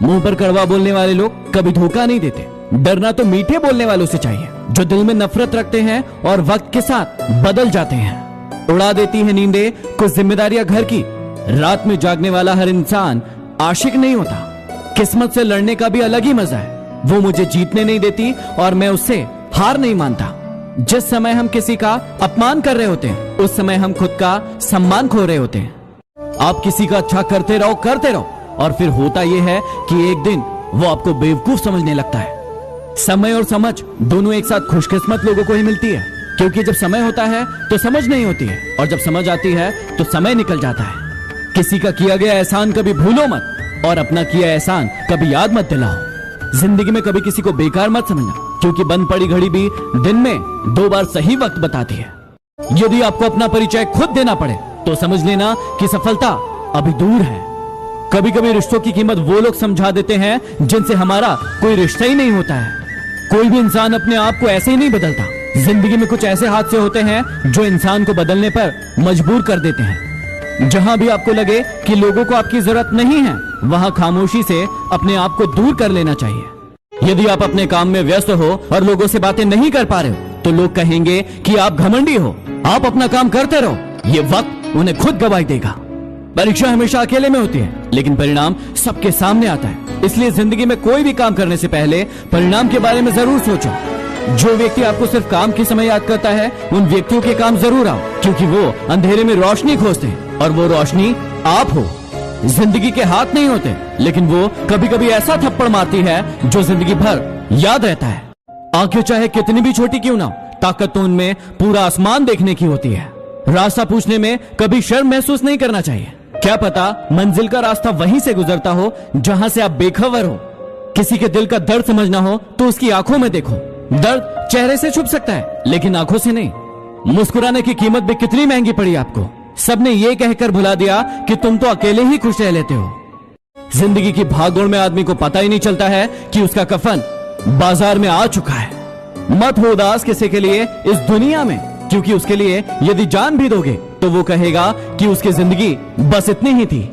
मुंह पर कड़वा बोलने वाले लोग कभी धोखा नहीं देते। डरना तो मीठे बोलने वालों से चाहिए, जो दिल में नफरत रखते हैं और वक्त के साथ बदल जाते हैं। उड़ा देती है नींदें कुछ जिम्मेदारियां घर की। रात में जागने वाला हर इंसान आशिक नहीं होता। किस्मत से लड़ने का भी अलग ही मजा है। वो मुझे जीतने नहीं देती और मैं उससे हार नहीं मानता। जिस समय हम किसी का अपमान कर रहे होते हैं, उस समय हम खुद का सम्मान खो रहे होते हैं। आप किसी का अच्छा करते रहो और फिर होता यह है कि एक दिन वो आपको बेवकूफ समझने लगता है। समय और समझ दोनों एक साथ खुशकिस्मत लोगों को ही मिलती है, क्योंकि जब समय होता है तो समझ नहीं होती है, और जब समझ आती है तो समय निकल जाता है। किसी का किया गया एहसान कभी भूलो मत, और अपना किया एहसान कभी याद मत दिलाओ। जिंदगी में कभी किसी को बेकार मत समझना, क्योंकि बंद पड़ी घड़ी भी दिन में 2 बार सही वक्त बताती है। यदि आपको अपना परिचय खुद देना पड़े तो समझ लेना कि सफलता अभी दूर है। कभी कभी रिश्तों की कीमत वो लोग समझा देते हैं जिनसे हमारा कोई रिश्ता ही नहीं होता है। कोई भी इंसान अपने आप को ऐसे ही नहीं बदलता। जिंदगी में कुछ ऐसे हादसे होते हैं जो इंसान को बदलने पर मजबूर कर देते हैं। जहां भी आपको लगे कि लोगों को आपकी जरूरत नहीं है, वहां खामोशी से अपने आप को दूर कर लेना चाहिए। यदि आप अपने काम में व्यस्त हो और लोगों से बातें नहीं कर पा रहे हो, तो लोग कहेंगे कि आप घमंडी हो। आप अपना काम करते रहो, ये वक्त उन्हें खुद गवाही देगा। परीक्षा हमेशा अकेले में होती है, लेकिन परिणाम सबके सामने आता है। इसलिए जिंदगी में कोई भी काम करने से पहले परिणाम के बारे में जरूर सोचो। जो व्यक्ति आपको सिर्फ काम के समय याद करता है, उन व्यक्तियों के काम जरूर आओ, क्योंकि वो अंधेरे में रोशनी खोजते हैं, और वो रोशनी आप हो। जिंदगी के हाथ नहीं होते, लेकिन वो कभी कभी ऐसा थप्पड़ मारती है जो जिंदगी भर याद रहता है। आंखें चाहे कितनी भी छोटी क्यों ना हो, ताकत तो उनमें पूरा आसमान देखने की होती है। रास्ता पूछने में कभी शर्म महसूस नहीं करना चाहिए। क्या पता मंजिल का रास्ता वहीं से गुजरता हो जहां से आप बेखबर हो। किसी के दिल का दर्द समझना हो तो उसकी आंखों में देखो। दर्द चेहरे से छुप सकता है, लेकिन आंखों से नहीं। मुस्कुराने की कीमत भी कितनी महंगी पड़ी आपको। सबने ये कहकर भुला दिया कि तुम तो अकेले ही खुश रह लेते हो। जिंदगी की भागदौड़ में आदमी को पता ही नहीं चलता है कि उसका कफन बाजार में आ चुका है। मत हो उदास किसी के लिए इस दुनिया में, क्योंकि उसके लिए यदि जान भी दोगे तो वो कहेगा कि उसकी जिंदगी बस इतनी ही थी।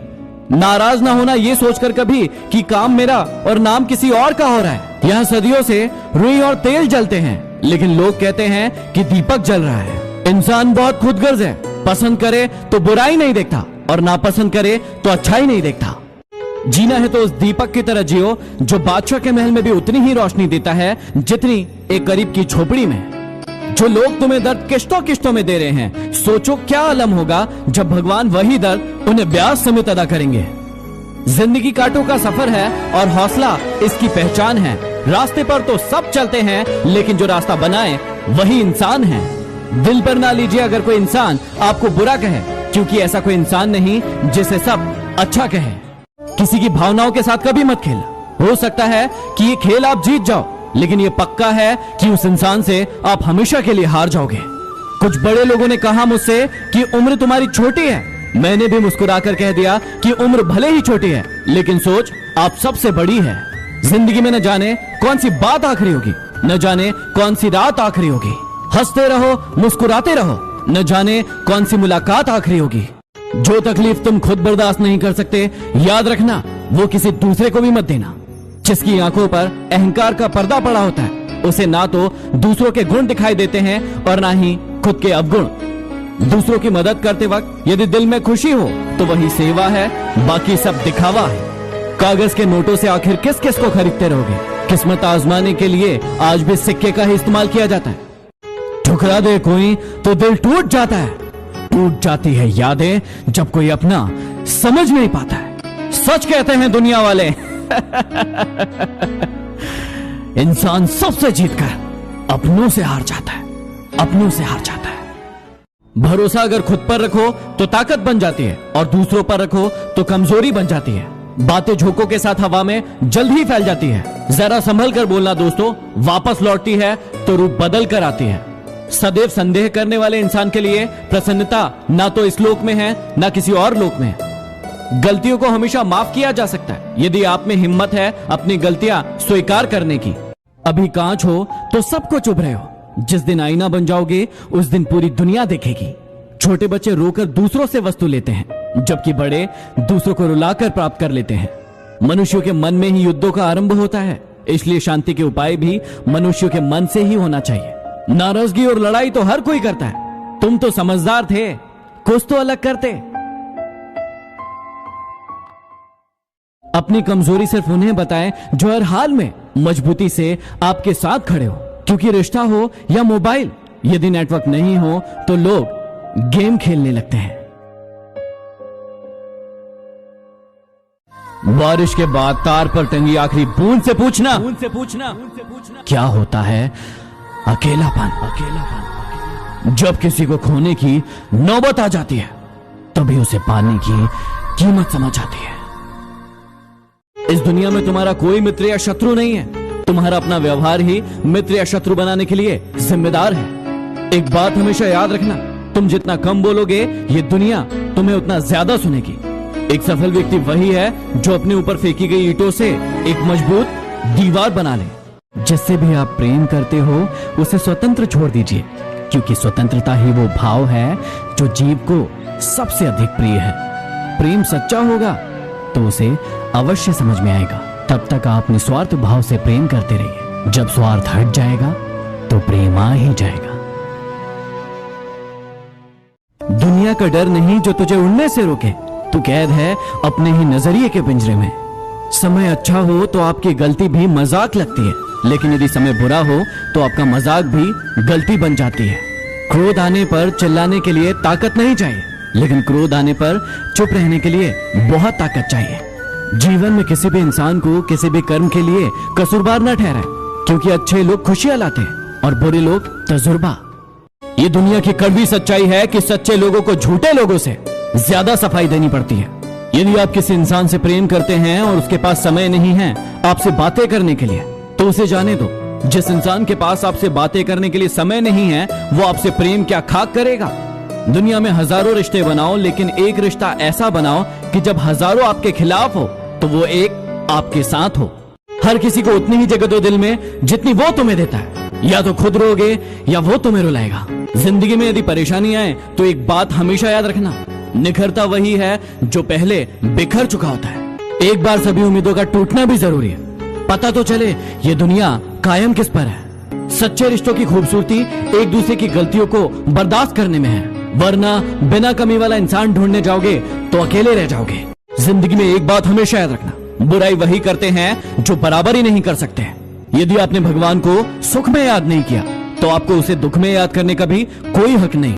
नाराज ना होना ये सोचकर कभी कि काम मेरा और नाम किसी और का हो रहा है। यहाँ सदियों से रुई और तेल जलते हैं, लेकिन लोग कहते हैं कि दीपक जल रहा है। इंसान बहुत खुदगर्ज है। पसंद करे तो बुराई नहीं देखता, और नापसंद करे तो अच्छाई नहीं देखता। जीना है तो उस दीपक की तरह जियो जो बादशाह के महल में भी उतनी ही रोशनी देता है जितनी एक गरीब की झोपड़ी में। जो लोग तुम्हें दर्द किश्तों किश्तों में दे रहे हैं, सोचो क्या आलम होगा जब भगवान वही दर्द उन्हें ब्याज समेत अदा करेंगे। जिंदगी कांटों का सफर है और हौसला इसकी पहचान है। रास्ते पर तो सब चलते हैं, लेकिन जो रास्ता बनाए वही इंसान है। दिल पर ना लीजिए अगर कोई इंसान आपको बुरा कहे, क्योंकि ऐसा कोई इंसान नहीं जिसे सब अच्छा कहे। किसी की भावनाओं के साथ कभी मत खेलना। हो सकता है कि ये खेल आप जीत जाओ, लेकिन ये पक्का है कि उस इंसान से आप हमेशा के लिए हार जाओगे। कुछ बड़े लोगों ने कहा मुझसे कि उम्र तुम्हारी छोटी है। मैंने भी मुस्कुराकर कह दिया कि उम्र भले ही छोटी है, लेकिन सोच आप सबसे बड़ी है। जिंदगी में न जाने कौन सी बात आखिरी होगी, न जाने कौन सी रात आखिरी होगी। हंसते रहो, मुस्कुराते रहो, न जाने कौन सी मुलाकात आखिरी होगी। जो तकलीफ तुम खुद बर्दाश्त नहीं कर सकते, याद रखना वो किसी दूसरे को भी मत देना। जिसकी आंखों पर अहंकार का पर्दा पड़ा होता है, उसे ना तो दूसरों के गुण दिखाई देते हैं और ना ही खुद के अवगुण। दूसरों की मदद करते वक्त यदि दिल में खुशी हो तो वही सेवा है, बाकी सब दिखावा है। कागज के नोटों से आखिर किस किस को खरीदते रहोगे। किस्मत आजमाने के लिए आज भी सिक्के का ही इस्तेमाल किया जाता है। ठुकरा दे कोई तो दिल टूट जाता है। टूट जाती है यादें जब कोई अपना समझ नहीं पाता है। सच कहते हैं दुनिया वाले, इंसान सबसे जीतकर अपनों से हार जाता है, अपनों से हार जाता है। भरोसा अगर खुद पर रखो तो ताकत बन जाती है, और दूसरों पर रखो तो कमजोरी बन जाती है। बातें झोंकों के साथ हवा में जल्द ही फैल जाती है। जरा संभल कर बोलना दोस्तों, वापस लौटती है तो रूप बदल कर आती है। सदैव संदेह करने वाले इंसान के लिए प्रसन्नता ना तो इस लोक में है ना किसी और लोक में है। गलतियों को हमेशा माफ किया जा सकता है यदि आप में हिम्मत है अपनी गलतियां स्वीकार करने की। अभी कांच हो तो सबको चुभ रहे हो, जिस दिन आईना बन जाओगे उस दिन पूरी दुनिया देखेगी। छोटे बच्चे रोकर दूसरों से वस्तु लेते हैं, जबकि बड़े दूसरों को रुलाकर प्राप्त कर लेते हैं। मनुष्यों के मन में ही युद्धों का आरंभ होता है, इसलिए शांति के उपाय भी मनुष्यों के मन से ही होना चाहिए। नाराजगी और लड़ाई तो हर कोई करता है, तुम तो समझदार थे, कुछ तो अलग करते। अपनी कमजोरी सिर्फ उन्हें बताएं जो हर हाल में मजबूती से आपके साथ खड़े हो, क्योंकि रिश्ता हो या मोबाइल, यदि नेटवर्क नहीं हो तो लोग गेम खेलने लगते हैं। बारिश के बाद तार पर टंगी आखिरी बूंद से पूछना क्या होता है अकेलापन। जब किसी को खोने की नौबत आ जाती है तभी उसे पाने की कीमत समझ आती है। इस दुनिया में तुम्हारा कोई मित्र या शत्रु नहीं है, तुम्हारा अपना व्यवहार ही मित्र या शत्रु बनाने के लिए जिम्मेदार है। एक बात हमेशा याद रखना, तुम जितना कम बोलोगे ये दुनिया तुम्हें उतना ज्यादा सुनेगी। एक सफल व्यक्ति वही है जो अपने ऊपर फेंकी गई ईंटों से एक मजबूत दीवार बना ले। जिससे भी आप प्रेम करते हो उसे स्वतंत्र छोड़ दीजिए, क्योंकि स्वतंत्रता ही वो भाव है जो जीव को सबसे अधिक प्रिय है। प्रेम सच्चा होगा तो उसे अवश्य समझ में आएगा। तब तक आप निस्वार्थ भाव से प्रेम करते रहिए। जब स्वार्थ हट जाएगा तो प्रेम आ ही जाएगा। दुनिया का डर नहीं जो तुझे उड़ने से रोके, तू कैद है अपने ही नजरिए के पिंजरे में। समय अच्छा हो तो आपकी गलती भी मजाक लगती है, लेकिन यदि समय बुरा हो तो आपका मजाक भी गलती बन जाती है। क्रोध आने पर चिल्लाने के लिए ताकत नहीं चाहिए, लेकिन क्रोध आने पर चुप रहने के लिए बहुत ताकत चाहिए। जीवन में किसी भी इंसान को किसी भी कर्म के लिए कसूरवार न ठहराए, क्योंकि अच्छे लोग खुशियां लाते हैं और बुरे लोग तजुर्बा। ये दुनिया की कड़वी सच्चाई है कि सच्चे लोगों को झूठे लोगों से ज्यादा सफाई देनी पड़ती है। यदि आप किसी इंसान से प्रेम करते हैं और उसके पास समय नहीं है आपसे बातें करने के लिए, तो उसे जाने दो। जिस इंसान के पास आपसे बातें करने के लिए समय नहीं है वो आपसे प्रेम क्या खाक करेगा। दुनिया में हजारों रिश्ते बनाओ, लेकिन एक रिश्ता ऐसा बनाओ कि जब हजारों आपके खिलाफ हो तो वो एक आपके साथ हो। हर किसी को उतनी ही जगह दो दिल में जितनी वो तुम्हें देता है। या तो खुद रोगे या वो तुम्हें रुलाएगा। जिंदगी में यदि परेशानी आए तो एक बात हमेशा याद रखना, निखरता वही है जो पहले बिखर चुका होता है। एक बार सभी उम्मीदों का टूटना भी जरूरी है, पता तो चले ये दुनिया कायम किस पर है। सच्चे रिश्तों की खूबसूरती एक दूसरे की गलतियों को बर्दाश्त करने में है, वरना बिना कमी वाला इंसान ढूंढने जाओगे तो अकेले रह जाओगे। जिंदगी में एक बात हमेशा याद रखना, बुराई वही करते हैं जो बराबर ही नहीं कर सकते। यदि आपने भगवान को सुख में याद नहीं किया तो आपको उसे दुख में याद करने का भी कोई हक नहीं।